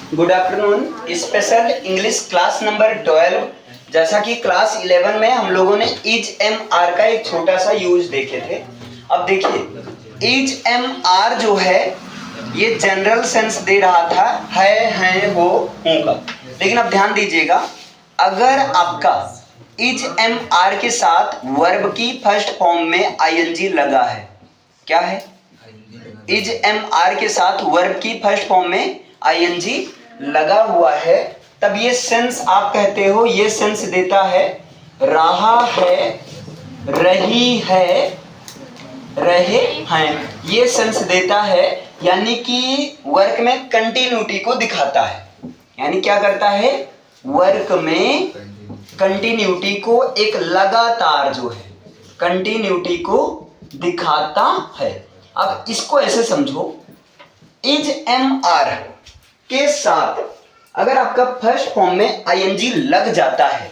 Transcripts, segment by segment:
Good afternoon. Special English class number 12। जैसा कि class 11 में हम लोगों ने इज एम आर का एक छोटा सा यूज देखे थे। अब देखिए इज एम आर जो है ये जनरल सेंस दे रहा था है हो हूं का। लेकिन अब ध्यान दीजिएगा, अगर आपका इज एम आर के साथ वर्ब की फर्स्ट फॉर्म में आईएनजी लगा है, क्या है? इज एम आर के साथ वर्ब की फर्स्ट फॉर्म में आईएनजी लगा हुआ है, तब ये सेंस आप कहते हो, ये सेंस देता है रहा है, रही है, रहे हैं, ये सेंस देता है। यानी कि वर्क में कंटिन्यूटी को दिखाता है। यानी क्या करता है? वर्क में कंटिन्यूटी को, एक लगातार जो है कंटिन्यूटी को दिखाता है। अब इसको ऐसे समझो, इज एम आर के साथ अगर आपका फर्स्ट फॉर्म में आईएनजी लग जाता है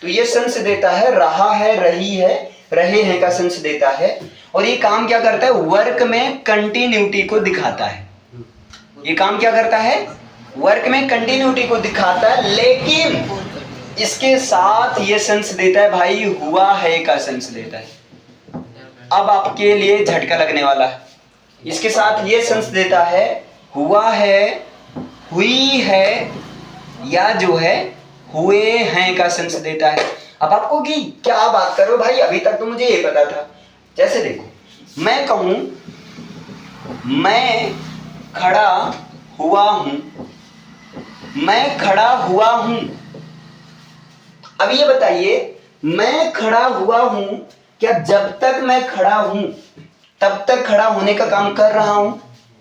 तो ये सेंस देता है रहा है, रही है, रहे हैं का सेंस देता है। और ये काम क्या करता है? वर्क में कंटिन्यूटी को दिखाता है। ये काम क्या करता है? वर्क में कंटिन्यूटी को दिखाता है, लेकिन इसके साथ ये सेंस देता है भाई हुआ है का सेंस देता है। अब आपके लिए झटका लगने वाला है। इसके साथ ये सेंस देता है हुआ है, हुई है, या जो है हुए हैं का सेंस देता है। अब आपको कि क्या बात करो भाई, अभी तक तो मुझे ये पता था। जैसे देखो, मैं कहूं मैं खड़ा हुआ हूं, मैं खड़ा हुआ हूं। अब ये बताइए, मैं खड़ा हुआ हूं, क्या जब तक मैं खड़ा हूं तब तक खड़ा होने का काम कर रहा हूं?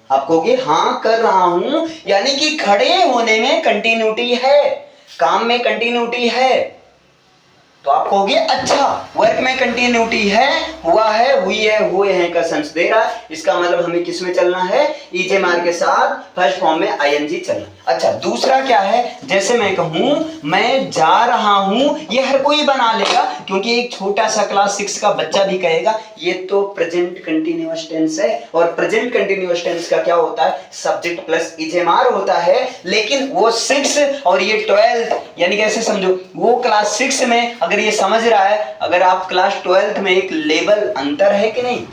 आप कहोगे हाँ कर रहा हूं, यानी कि खड़े होने में कंटिन्यूटी है, काम में कंटिन्यूटी है। तो आप कहोगे अच्छा वर्क में कंटिन्यूटी है, हुआ है, हुई है, हुए हैं का सेंस दे रहा है। इसका मतलब हमें किस में चलना है? इज एम आर के साथ फर्स्ट फॉर्म में आईएनजी चलना। अच्छा, दूसरा क्या है? जैसे मैं कहूं मैं जा रहा हूं, ये हर कोई बना लेगा, क्योंकि एक छोटा सा क्लास 6 का बच्चा भी कहेगा ये तो प्रेजेंट कंटिन्यूअस टेंस है। और प्रेजेंट कंटिन्यूअस टेंस का क्या होता है? Subject plus is M R होता है। लेकिन वो 6 और ये 12, यानी कैसे समझो, वो क्लास 6 में अगर ये समझ रहा है, अगर आप क्लास 12th में, एक लेवल अंतर है कि नहीं?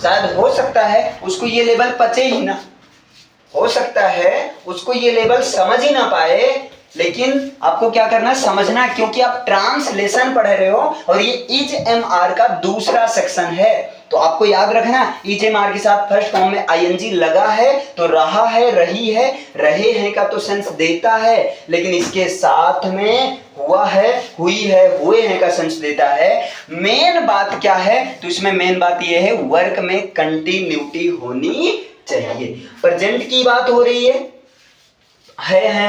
शायद हो सकता है उसको ये लेवल पचे ही ना, हो सकता है उसको ये लेवल समझ ही ना पाए। लेकिन आपको क्या करना है? समझना, क्योंकि आप ट्रांसलेशन पढ़ रहे हो और ये इज एम आर का दूसरा सेक्शन है। तो आपको याद रखना, इज एम आर के साथ फर्स्ट फॉर्म में आईएनजी लगा है तो रहा है, रही है, रहे हैं का तो सेंस देता है, लेकिन इसके साथ में हुआ है, हुई है, हुए हैं का सेंस देता है। मेन बात क्या है? तो इसमें मेन बात यह है वर्क में कंटिन्यूटी होनी चाहिए। प्रेजेंट की बात हो रही है,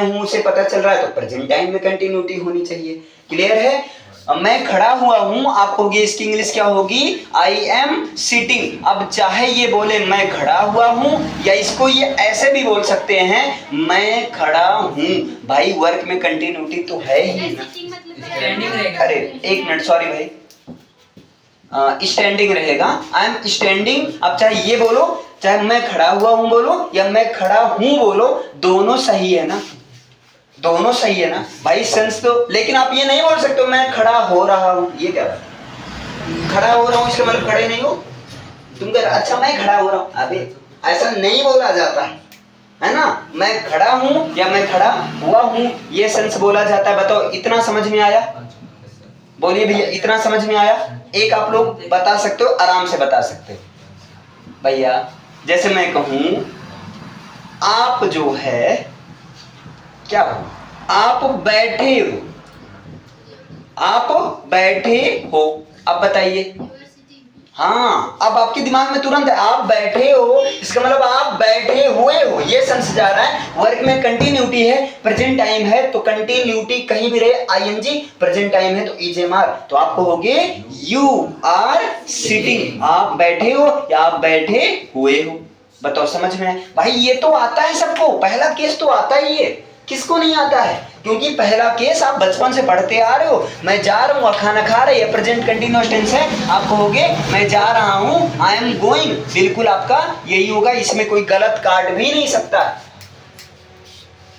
हूं से पता चल रहा है, तो प्रेजेंट टाइम में कंटिन्यूटी होनी चाहिए। क्लियर है? मैं खड़ा हुआ हूं, आप कहोगे इसकी इंग्लिश क्या होगी? I am sitting. अब चाहे ये बोले मैं खड़ा हुआ हूं, या इसको ये ऐसे भी बोल सकते हैं मैं खड़ा हूं। भाई वर्क में कंटिन्यूटी तो है ही ना। अरे एक मिनट, सॉरी भाई, स्टैंडिंग रहेगा, आई एम स्टैंडिंग। अब चाहे ये बोलो, चाहे मैं खड़ा हुआ हूं बोलो, या मैं खड़ा हूं बोलो, दोनों सही है ना, दोनों सही है ना भाई, सेंस तो। लेकिन आप ये नहीं बोल सकते मैं खड़ा हो रहा हूं। ये क्या है? खड़ा हो रहा हूं इसका मतलब खड़े नहीं हो तुम कर, अच्छा मैं खड़ा हो रहा हूं, अबे ऐसा नहीं बोला जाता है ना। मैं खड़ा हूं या मैं खड़ा हुआ हूं, ये सेंस बोला जाता है। बताओ इतना समझ में आया? बोलिए भैया, इतना समझ में आया? एक आप लोग बता सकते हो, आराम से बता सकते हो भैया। जैसे मैं कहूं आप जो है क्या हो, आप बैठे हो, आप बैठे हो। अब बताइए, हाँ अब आपके दिमाग में तुरंत है आप बैठे हो, इसका मतलब आप बैठे हुए हो, ये सेंस जा रहा है। वर्क में कंटिन्यूटी है, प्रेजेंट टाइम है, तो कंटिन्यूटी कहीं भी रहे आईएनजी, प्रेजेंट टाइम है तो इज एम आर। तो आप कहोगे यू आर सिटिंग, आप बैठे हो या आप बैठे हुए हो। बताओ समझ में है? भाई ये तो आता है सबको, पहला केस तो आता ही है, किसको नहीं आता है? क्योंकि पहला केस आप बचपन से पढ़ते आ रहे हो। मैं जा रहा हूँ, खाना खा रहे, प्रेजेंट कंटिन्यूअस टेंस है। आप कहोगे मैं जा रहा हूँ, आई एम गोइंग, बिल्कुल आपका यही होगा, इसमें कोई गलत काट भी नहीं सकता।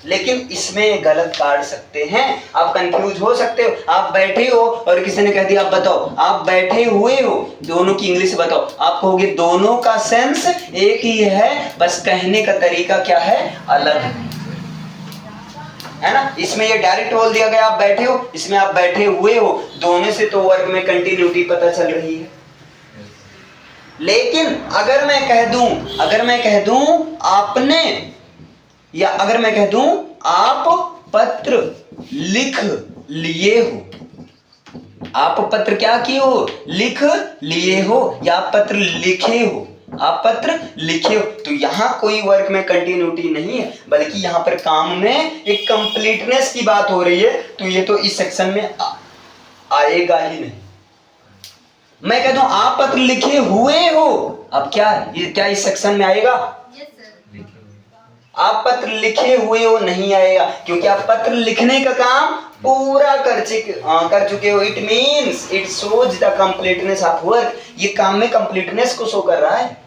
लेकिन इसमें गलत काट सकते हैं, आप कंफ्यूज हो सकते हो। आप बैठे हो और किसी ने कह दिया आप बताओ, आप बैठे हुए हो, दोनों की इंग्लिश बताओ, आप कहोगे दोनों का सेंस एक ही है, बस कहने का तरीका क्या है, अलग है ना। इसमें ये डायरेक्ट बोल दिया गया आप बैठे हो, इसमें आप बैठे हुए हो, दोनों से तो वर्ग में कंटिन्यूटी पता चल रही है। लेकिन अगर मैं कह दूं आपने, या अगर मैं कह दूं आप पत्र लिख लिए हो, आप पत्र क्या किए हो, लिख लिए हो, या आप पत्र लिखे हो, आप पत्र लिखे हो, तो यहां कोई वर्ग में कंटिन्यूटी नहीं है, बल्कि यहां पर काम में एक कंप्लीटनेस की बात हो रही है, तो ये तो इस सेक्शन में आएगा ही नहीं। मैं कह दूं आप पत्र लिखे हुए हो, अब क्या ये क्या इस सेक्शन में आएगा? आप पत्र लिखे हुए हो नहीं आएगा, क्योंकि आप पत्र लिखने का काम पूरा कर चुके हो। It means it shows the completeness of work, ये काम में कंप्लीटनेस को शो कर रहा है,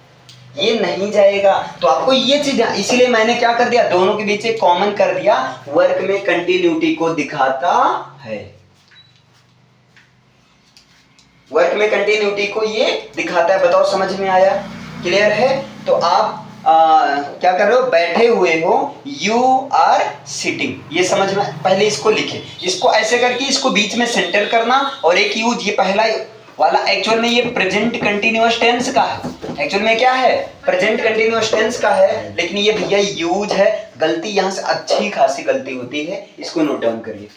ये नहीं जाएगा। तो आपको ये चीज, इसीलिए मैंने क्या कर दिया, दोनों के बीच एक कॉमन कर दिया, वर्क में कंटिन्यूटी को दिखाता है, वर्क में कंटिन्यूटी को ये दिखाता है। बताओ समझ में आया, क्लियर है? तो आप क्या कर रहे हो, बैठे हुए हो, यू आर सिटिंग, ये समझ में। पहले इसको लिखे, इसको ऐसे करके इसको बीच में सेंटर करना, और एक यूज, ये पहला वाला एक्चुअल में ये प्रेजेंट कंटिन्यूअस टेंस का है, एक्चुअल में क्या है, प्रेजेंट कंटिन्यूअस टेंस का है, लेकिन ये भैया यूज है, गलती यहां से अच्छी खासी गलती होती है, इसको नोट डाउन करिए।